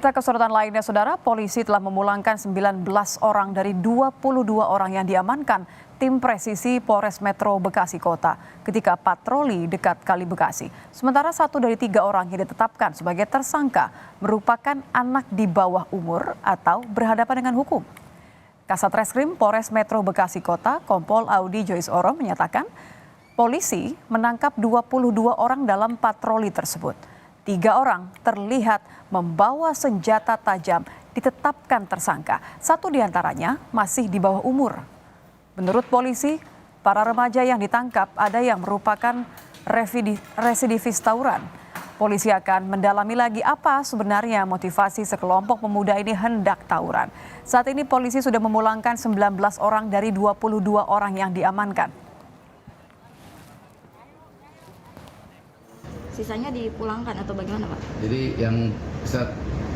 Kita ke sorotan lainnya, Saudara. Polisi telah memulangkan 19 orang dari 22 orang yang diamankan tim presisi Polres Metro Bekasi Kota ketika patroli dekat Kali Bekasi. Sementara 1 dari 3 orang yang ditetapkan sebagai tersangka merupakan anak di bawah umur atau berhadapan dengan hukum. Kasat Reskrim Polres Metro Bekasi Kota, Kompol Audi Joyce Oro menyatakan polisi menangkap 22 orang dalam patroli tersebut. 3 orang terlihat membawa senjata tajam ditetapkan tersangka. 1 diantaranya masih di bawah umur. Menurut polisi, para remaja yang ditangkap ada yang merupakan residivis tawuran. Polisi akan mendalami lagi apa sebenarnya motivasi sekelompok pemuda ini hendak tawuran. Saat ini polisi sudah memulangkan 19 orang dari 22 orang yang diamankan. Sisanya dipulangkan atau bagaimana, Pak? Jadi yang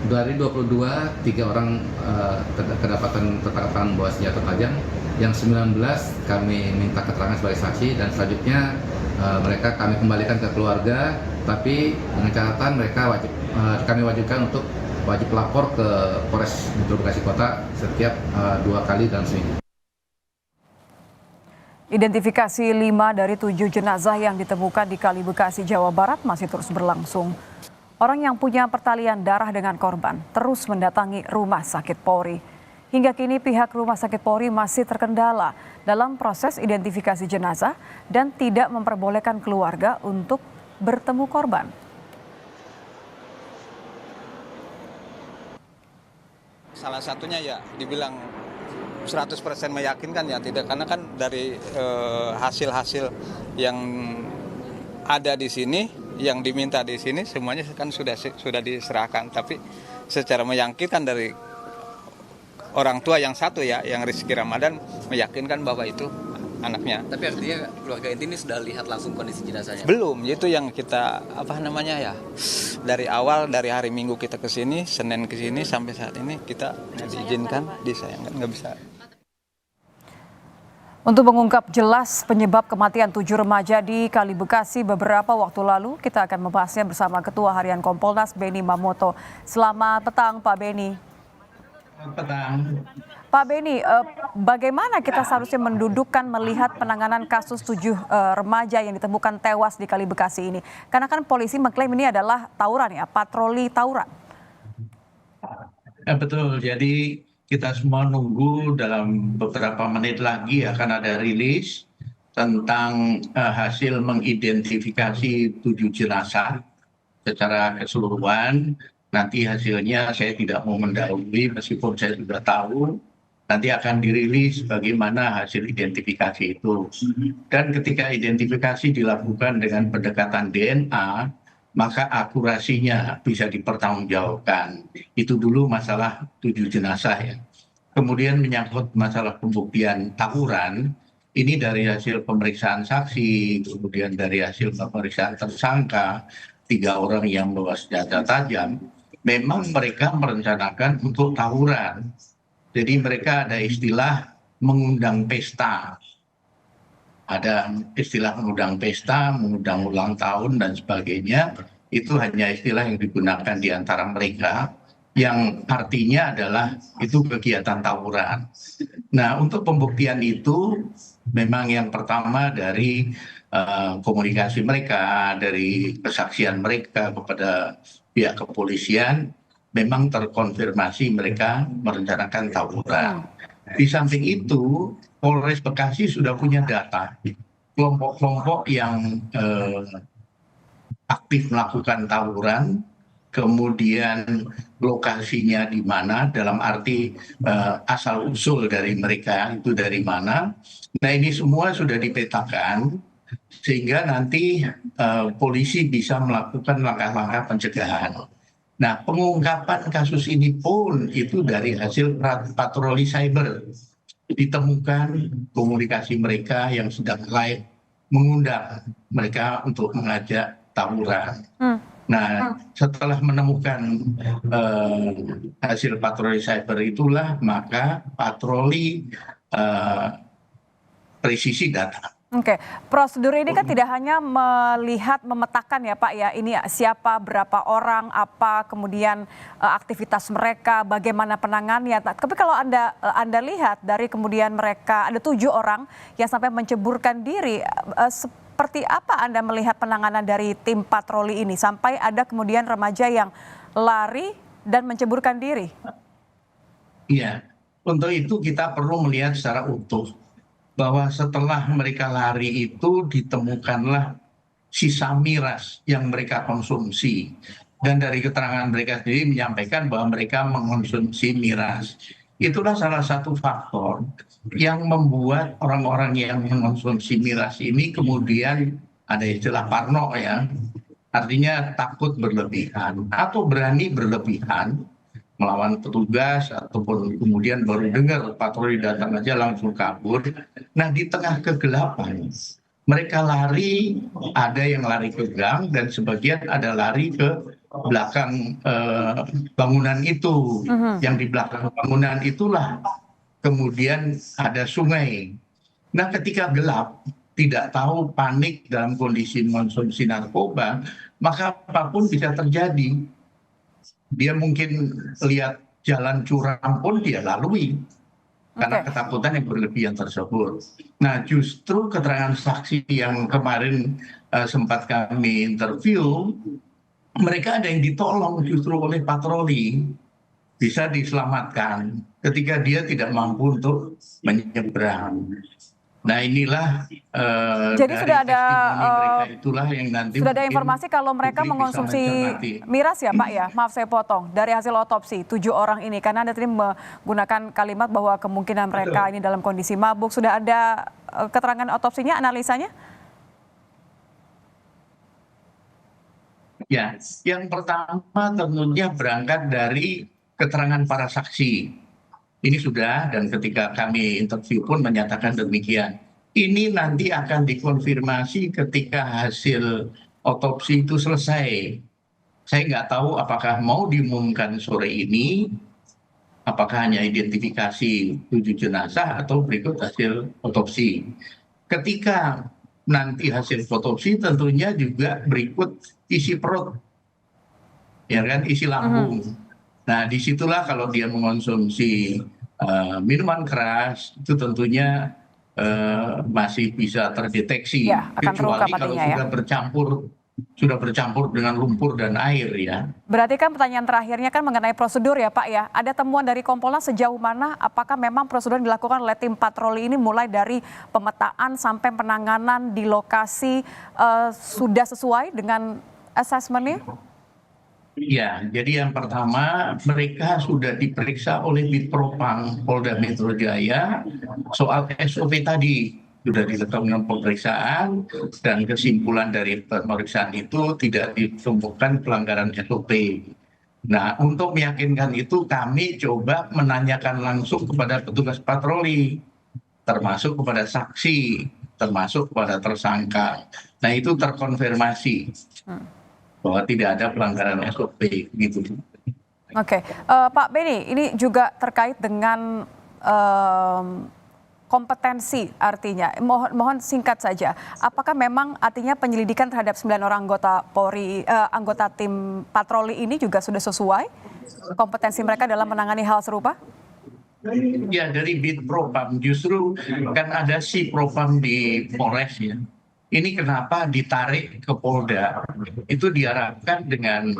dari 22, 3 orang kedapatan tertangkap bawa senjata tajam, yang 19 kami minta keterangan sebagai saksi dan selanjutnya mereka kami kembalikan ke keluarga, tapi dengan catatan mereka kami wajibkan untuk wajib lapor ke Polres Metro Bekasi Kota setiap 2 kali dalam seminggu. Identifikasi 5 dari 7 jenazah yang ditemukan di Kali Bekasi, Jawa Barat masih terus berlangsung. Orang yang punya pertalian darah dengan korban terus mendatangi Rumah Sakit Polri. Hingga kini pihak Rumah Sakit Polri masih terkendala dalam proses identifikasi jenazah dan tidak memperbolehkan keluarga untuk bertemu korban. Salah satunya ya dibilang 100% meyakinkan ya tidak, karena kan dari hasil-hasil yang ada di sini, yang diminta di sini semuanya kan sudah diserahkan, tapi secara meyakinkan dari orang tua yang satu ya, yang Rizky Ramadan meyakinkan bahwa itu anaknya. Tapi artinya keluarga inti ini sudah lihat langsung kondisi jenazahnya? Belum, itu yang kita dari awal, dari hari Minggu kita ke sini, Senin ke sini sampai saat ini kita nggak diizinkan, disayangkan nggak bisa. Untuk mengungkap jelas penyebab kematian 7 remaja di Kali Bekasi beberapa waktu lalu, kita akan membahasnya bersama Ketua Harian Kompolnas Beni Mamoto. Selamat petang, Pak Beni. Selamat petang. Pak Beni, bagaimana kita seharusnya mendudukkan melihat penanganan kasus 7 remaja yang ditemukan tewas di Kali Bekasi ini? Karena kan polisi mengklaim ini adalah tawuran ya, patroli tawuran. Betul, jadi kita semua nunggu dalam beberapa menit lagi akan ada rilis tentang hasil mengidentifikasi 7 jenazah secara keseluruhan. Nanti hasilnya saya tidak mau mendahului meskipun saya sudah tahu. Nanti akan dirilis bagaimana hasil identifikasi itu. Dan ketika identifikasi dilakukan dengan pendekatan DNA, maka akurasinya bisa dipertanggungjawabkan. Itu dulu masalah 7 jenazah ya. Kemudian menyangkut masalah pembuktian tawuran, ini dari hasil pemeriksaan saksi, kemudian dari hasil pemeriksaan tersangka, 3 orang yang membawa senjata tajam, memang mereka merencanakan untuk tawuran. Jadi mereka ada istilah mengundang pesta. Ada istilah mengundang pesta, mengundang ulang tahun dan sebagainya. Itu hanya istilah yang digunakan di antara mereka, yang artinya adalah itu kegiatan tawuran. Nah, untuk pembuktian itu memang yang pertama dari komunikasi mereka, dari kesaksian mereka kepada pihak kepolisian, memang terkonfirmasi mereka merencanakan tawuran. Di samping itu, Polres Bekasi sudah punya data kelompok-kelompok yang aktif melakukan tawuran, kemudian lokasinya di mana, dalam arti asal-usul dari mereka itu dari mana. Nah, ini semua sudah dipetakan, sehingga nanti polisi bisa melakukan langkah-langkah pencegahan. Nah, pengungkapan kasus ini pun itu dari hasil patroli cyber. Ditemukan komunikasi mereka yang sedang live mengundang mereka untuk mengajak tawuran. Nah, setelah menemukan hasil patroli cyber itulah, maka patroli presisi data. Oke, prosedur ini kan tidak hanya melihat, memetakan ya Pak ya, ini siapa, berapa orang, apa kemudian aktivitas mereka, bagaimana penanganannya. Tapi kalau Anda lihat dari kemudian mereka ada 7 orang yang sampai menceburkan diri, seperti apa Anda melihat penanganan dari tim patroli ini sampai ada kemudian remaja yang lari dan menceburkan diri? Iya, untuk itu kita perlu melihat secara utuh bahwa setelah mereka lari itu ditemukanlah sisa miras yang mereka konsumsi. Dan dari keterangan mereka sendiri menyampaikan bahwa mereka mengonsumsi miras. Itulah salah satu faktor yang membuat orang-orang yang mengonsumsi miras ini kemudian ada istilah parno ya. Artinya takut berlebihan atau berani berlebihan melawan petugas ataupun kemudian baru dengar patroli datang aja langsung kabur. Nah di tengah kegelapan mereka lari, ada yang lari ke gang dan sebagian ada lari ke belakang bangunan itu. Yang di belakang bangunan itulah kemudian ada sungai. Nah ketika gelap, tidak tahu, panik dalam kondisi mengonsumsi narkoba, maka apapun bisa terjadi. Dia mungkin lihat jalan curam pun dia lalui karena ketakutan yang berlebihan tersebut. Nah justru keterangan saksi yang kemarin sempat kami interview, mereka ada yang ditolong justru oleh patroli, bisa diselamatkan ketika dia tidak mampu untuk menyeberang. Nah inilah Jadi dari sudah ada testimoni mereka itulah yang nanti sudah ada mungkin informasi kalau mereka publik bisa mengonsumsi mencermati. miras ya Pak ya? Maaf saya potong. Dari hasil otopsi 7 orang ini, karena Anda tadi menggunakan kalimat bahwa kemungkinan mereka ini dalam kondisi mabuk. Sudah ada keterangan otopsinya, analisanya? Ya, yang pertama tentunya berangkat dari keterangan para saksi. Ini sudah, dan ketika kami interview pun menyatakan demikian. Ini nanti akan dikonfirmasi ketika hasil otopsi itu selesai. Saya nggak tahu apakah mau diumumkan sore ini, apakah hanya identifikasi 7 jenazah atau berikut hasil otopsi. Ketika nanti hasil otopsi tentunya juga berikut isi perut, ya kan, isi lambung. Nah disitulah kalau dia mengonsumsi minuman keras itu tentunya masih bisa terdeteksi, Ya, akan terungkap kecuali kalau artinya ya. sudah bercampur dengan lumpur dan air ya. Berarti kan pertanyaan terakhirnya kan mengenai prosedur ya Pak ya. Ada temuan dari Kompolnas sejauh mana apakah memang prosedur yang dilakukan oleh tim patroli ini mulai dari pemetaan sampai penanganan di lokasi sudah sesuai dengan asesmennya? Ya, jadi yang pertama mereka sudah diperiksa oleh Bitpropam Polda Metro Jaya soal SOP tadi. Sudah dilakukan pemeriksaan dan kesimpulan dari pemeriksaan itu tidak ditemukan pelanggaran SOP. Nah, untuk meyakinkan itu kami coba menanyakan langsung kepada petugas patroli, termasuk kepada saksi, termasuk kepada tersangka. Nah, itu terkonfirmasi bahwa tidak ada pelanggaran SOP gitu. Oke, Pak Beni, ini juga terkait dengan kompetensi artinya. Mohon singkat saja. Apakah memang artinya penyelidikan terhadap 9 orang anggota Polri, anggota tim patroli ini juga sudah sesuai kompetensi mereka dalam menangani hal serupa? Ya, dari Bitpropam justru kan ada si Propam di Polres ya. Ini kenapa ditarik ke Polda? Itu diharapkan dengan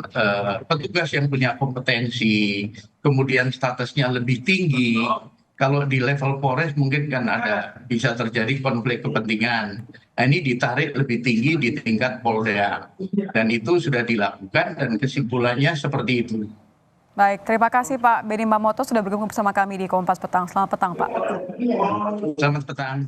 petugas yang punya kompetensi, kemudian statusnya lebih tinggi. Kalau di level Polres mungkin kan bisa terjadi konflik kepentingan. Nah, ini ditarik lebih tinggi di tingkat Polda. Dan itu sudah dilakukan dan kesimpulannya seperti itu. Baik, terima kasih Pak Beni Mamoto sudah bergabung bersama kami di Kompas Petang. Selamat petang Pak. Selamat petang.